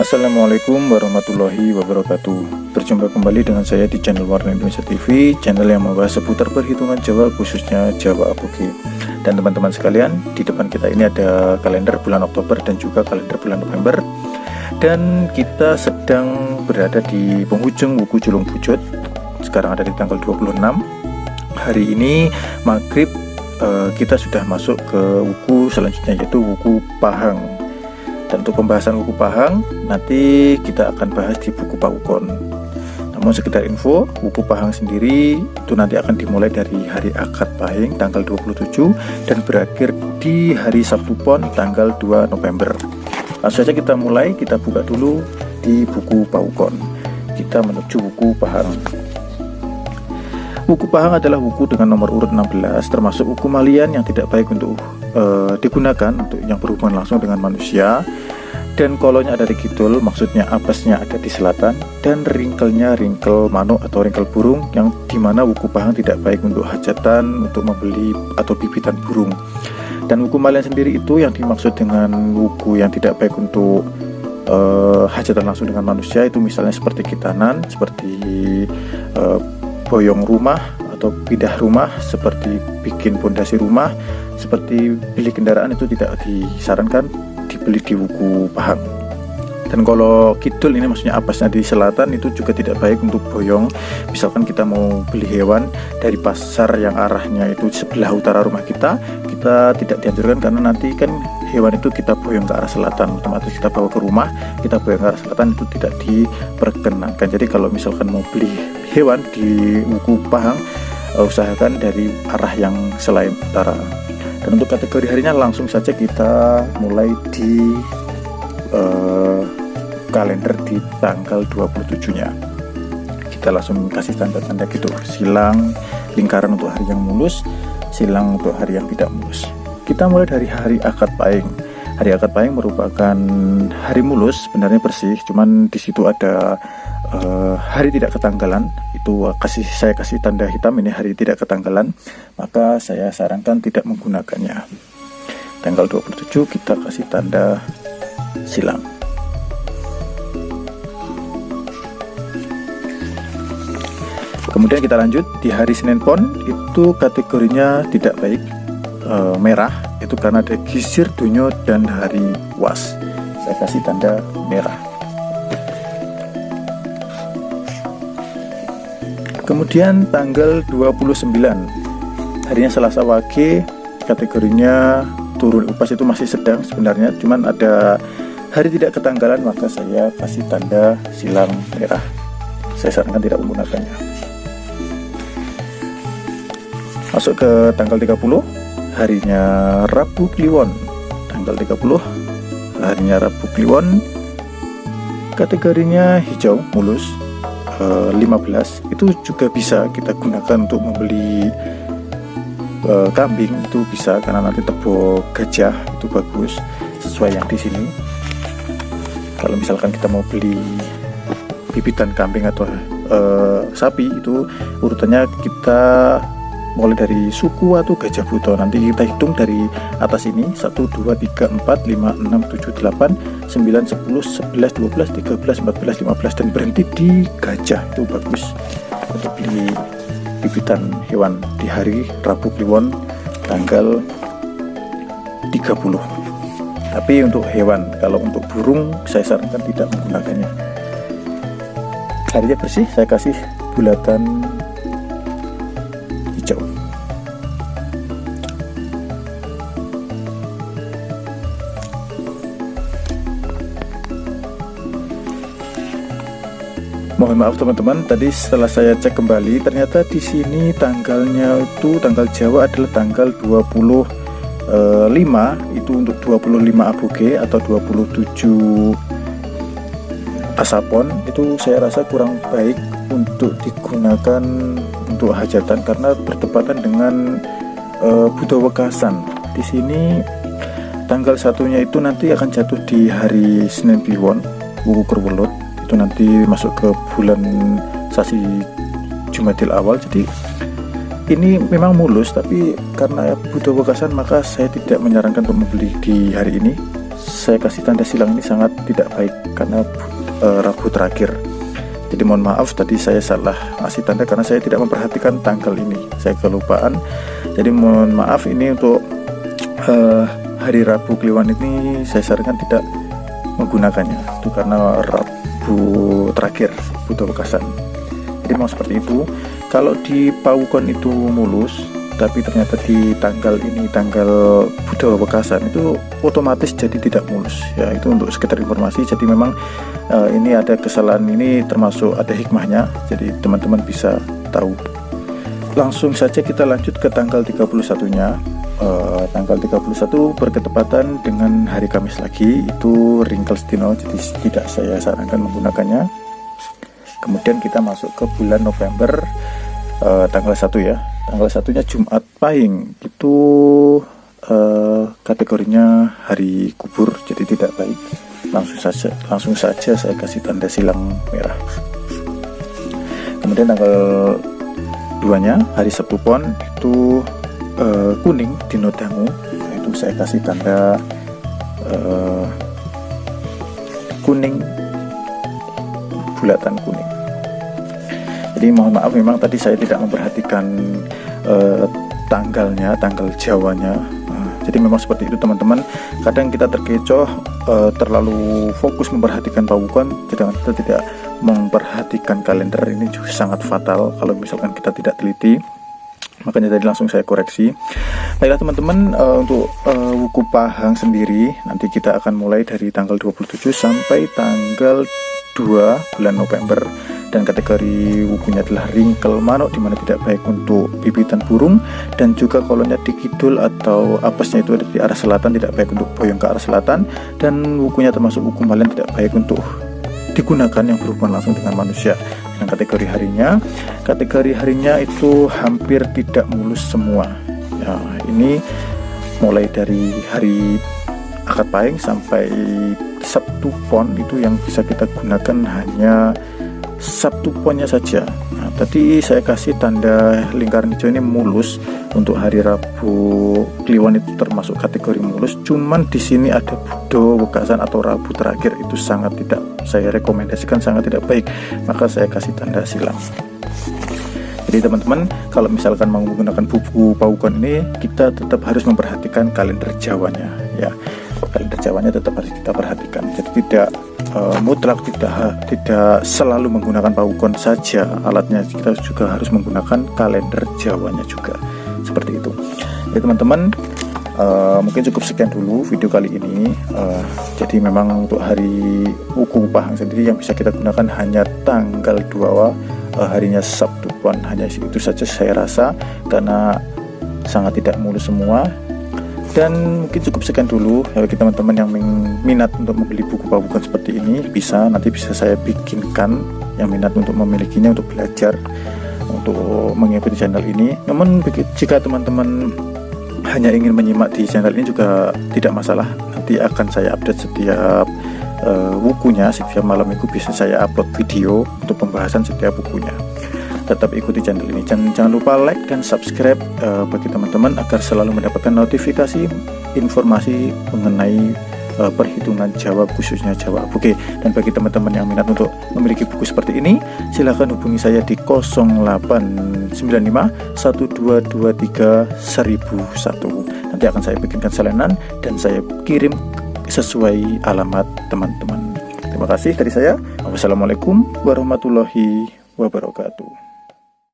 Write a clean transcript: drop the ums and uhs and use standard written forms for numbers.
Assalamualaikum warahmatullahi wabarakatuh. Berjumpa kembali dengan saya di channel Warna Indonesia TV, channel yang membahas seputar perhitungan Jawa, khususnya Jawa Aboge. Dan teman-teman sekalian, di depan kita ini ada kalender bulan Oktober dan juga kalender bulan November. Dan kita sedang berada di penghujung wuku Julung Bujut. Sekarang ada di tanggal 26. Hari ini maghrib kita sudah masuk ke wuku selanjutnya, yaitu wuku Pahang. Dan untuk pembahasan wuku Pahang nanti kita akan bahas di buku Pawukon. Namun sekedar info, wuku Pahang sendiri itu nanti akan dimulai dari hari Akad Pahing tanggal 27 dan berakhir di hari Sabtu Pon tanggal 2 November. Langsung saja kita mulai, kita buka dulu di buku Pawukon. Kita menuju wuku Pahang. Wuku Pahang adalah wuku dengan nomor urut 16, termasuk wuku malian yang tidak baik untuk digunakan untuk yang berhubungan langsung dengan manusia. Dan kolonya ada di kidul, maksudnya apesnya ada di selatan, dan ringkelnya ringkel manuk atau ringkel burung, yang dimana wuku Pahang tidak baik untuk hajatan, untuk membeli atau bibitan burung. Dan wuku malian sendiri itu yang dimaksud dengan wuku yang tidak baik untuk hajatan langsung dengan manusia, itu misalnya seperti kitanan, seperti boyong rumah atau pindah rumah, seperti bikin pondasi rumah, seperti beli kendaraan, itu tidak disarankan dibeli di wuku Pahang. Dan kalau kidul ini maksudnya apesnya di selatan, itu juga tidak baik untuk boyong. Misalkan kita mau beli hewan dari pasar yang arahnya itu sebelah utara rumah kita tidak dianjurkan, karena nanti kan hewan itu kita boyong ke arah selatan, otomatis kita bawa ke rumah, kita boyong ke arah selatan, itu tidak diperkenankan. Jadi kalau misalkan mau beli hewan di wuku Pahang, usahakan dari arah yang selain utara. Dan untuk kategori harinya langsung saja kita mulai di kalender di tanggal 27-nya. Kita langsung kasih tanda-tanda gitu, silang, lingkaran untuk hari yang mulus, silang untuk hari yang tidak mulus. Kita mulai dari hari Akad Pahing. Hari Akad Pahing merupakan hari mulus, sebenarnya bersih, cuman di situ ada hari tidak ketanggalan. Itu saya kasih tanda hitam, ini hari tidak ketanggalan, maka saya sarankan tidak menggunakannya. Tanggal 27 kita kasih tanda silang. Kemudian kita lanjut di hari Senin Pon, itu kategorinya tidak baik, merah, itu karena ada gisir, dunyo, dan hari was. Saya kasih tanda merah. Kemudian tanggal 29, harinya Selasa Wage, kategorinya turun upas, itu masih sedang sebenarnya, cuman ada hari tidak ketanggalan, maka saya kasih tanda silang merah. Saya sarankan tidak menggunakannya. Masuk ke tanggal 30, harinya Rabu Kliwon. Tanggal 30, harinya Rabu Kliwon, kategorinya hijau, mulus. 15 itu juga bisa kita gunakan untuk membeli kambing, itu bisa, karena nanti tebo gajah itu bagus sesuai yang di sini. Kalau misalkan kita mau beli bibitan kambing atau sapi, itu urutannya kita mulai dari suku atau gajah buto. Nanti kita hitung dari atas ini 1, 2, 3, 4, 5, 6, 7, 8, 9, 10, 11, 12, 13, 14, 15, dan berhenti di gajah. Itu bagus untuk beli bibitan hewan di hari Rabu Kliwon tanggal 30. Tapi untuk hewan, kalau untuk burung saya sarankan tidak menggunakannya. Harinya bersih, saya kasih bulatan hijau. Mohon maaf teman-teman, tadi setelah saya cek kembali, ternyata di sini tanggalnya itu tanggal Jawa adalah tanggal 25, itu untuk 25 Aboge atau 27 Asapon. Itu saya rasa kurang baik untuk digunakan untuk hajatan, karena bertepatan dengan Budo Wekasan. Di sini tanggal satunya itu nanti akan jatuh di hari Senin Kliwon, wuku Kerwelut, itu nanti masuk ke bulan sasi Jumadil Awal. Jadi ini memang mulus, tapi karena Budo Wekasan maka saya tidak menyarankan untuk membeli di hari ini. saya kasih tanda silang ini sangat tidak baik karena Rabu terakhir. Jadi mohon maaf tadi saya salah kasih tanda karena saya tidak memperhatikan tanggal ini, saya kelupaan. Jadi mohon maaf, ini untuk hari Rabu Kliwon ini saya sarankan tidak menggunakannya, itu karena Rabu terakhir Buddha Wekasan. Jadi memang seperti itu. Kalau di Pawukon itu mulus, tapi ternyata di tanggal ini, tanggal Buddha Wekasan, itu otomatis jadi tidak mulus ya. Itu untuk sekedar informasi. Jadi memang ini ada kesalahan, ini termasuk ada hikmahnya, jadi teman-teman bisa tahu. Langsung saja kita lanjut ke tanggal 31 nya. Tanggal 31 berketepatan dengan hari Kamis lagi, itu Ringkelstino, jadi tidak saya sarankan menggunakannya. Kemudian kita masuk ke bulan November, tanggal 1 ya. Tanggal 1 nya Jumat Pahing, itu kategorinya hari kubur, jadi tidak baik. Langsung saja saya kasih tanda silang merah. Kemudian tanggal 2 nya hari Sabtu Pon, itu kuning dino dangu, itu saya kasih tanda kuning, bulatan kuning. Jadi mohon maaf, memang tadi saya tidak memperhatikan tanggalnya, tanggal Jawanya. Jadi memang seperti itu teman-teman. Kadang kita terkecoh, terlalu fokus memperhatikan Pawukon, sedangkan kita tidak memperhatikan kalender. Ini juga sangat fatal kalau misalkan kita tidak teliti. Makanya tadi langsung saya koreksi. Baiklah teman-teman, untuk wuku Pahang sendiri nanti kita akan mulai dari tanggal 27 sampai tanggal 2 bulan November. Dan kategori wukunya adalah ringkel manuk, dimana tidak baik untuk bibitan burung, dan juga kolonnya di kidul atau apesnya itu ada di arah selatan, tidak baik untuk boyong ke arah selatan. Dan wukunya termasuk wuku malian, tidak baik untuk digunakan yang berhubungan langsung dengan manusia. Dan kategori harinya itu hampir tidak mulus semua ya. Ini mulai dari hari Akad Pahing sampai Sabtu Pon, itu yang bisa kita gunakan hanya Sabtu Ponnya saja. Nah, tadi saya kasih tanda lingkaran hijau ini mulus. Untuk hari Rabu Kliwon itu termasuk kategori mulus. Cuman di sini ada Buddha Wekasan atau Rabu terakhir, itu sangat tidak saya rekomendasikan, sangat tidak baik. Maka saya kasih tanda silang. Jadi teman-teman, kalau misalkan mau menggunakan buku Pawukon ini, kita tetap harus memperhatikan kalender Jawanya ya. Kalender Jawanya tetap harus kita perhatikan. Jadi tidak mutlak, tidak selalu menggunakan Pawukon saja alatnya, kita juga harus menggunakan kalender Jawanya juga, seperti itu. Jadi teman-teman, mungkin cukup sekian dulu video kali ini. Jadi memang untuk hari wuku Pahang sendiri yang bisa kita gunakan hanya tanggal 2 harinya Sabtu Pon, hanya itu saja saya rasa, karena sangat tidak mulus semua. Dan mungkin cukup sekian dulu. Bagi teman-teman yang minat untuk membeli buku Pawukon seperti ini, nanti bisa saya bikinkan, yang minat untuk memilikinya, untuk belajar, untuk mengikuti channel ini. Namun jika teman-teman hanya ingin menyimak di channel ini juga tidak masalah. Nanti akan saya update setiap bukunya, setiap malam minggu bisa saya upload video untuk pembahasan setiap bukunya. Tetap ikuti channel ini, jangan lupa like dan subscribe bagi teman-teman agar selalu mendapatkan notifikasi informasi mengenai perhitungan Jawa, khususnya Jawa Aboge. Dan bagi teman-teman yang minat untuk memiliki buku seperti ini, silahkan hubungi saya di 0895 1223 1001. Nanti akan saya bikinkan salinan dan saya kirim sesuai alamat teman-teman. Terima kasih dari saya. Wassalamualaikum warahmatullahi wabarakatuh.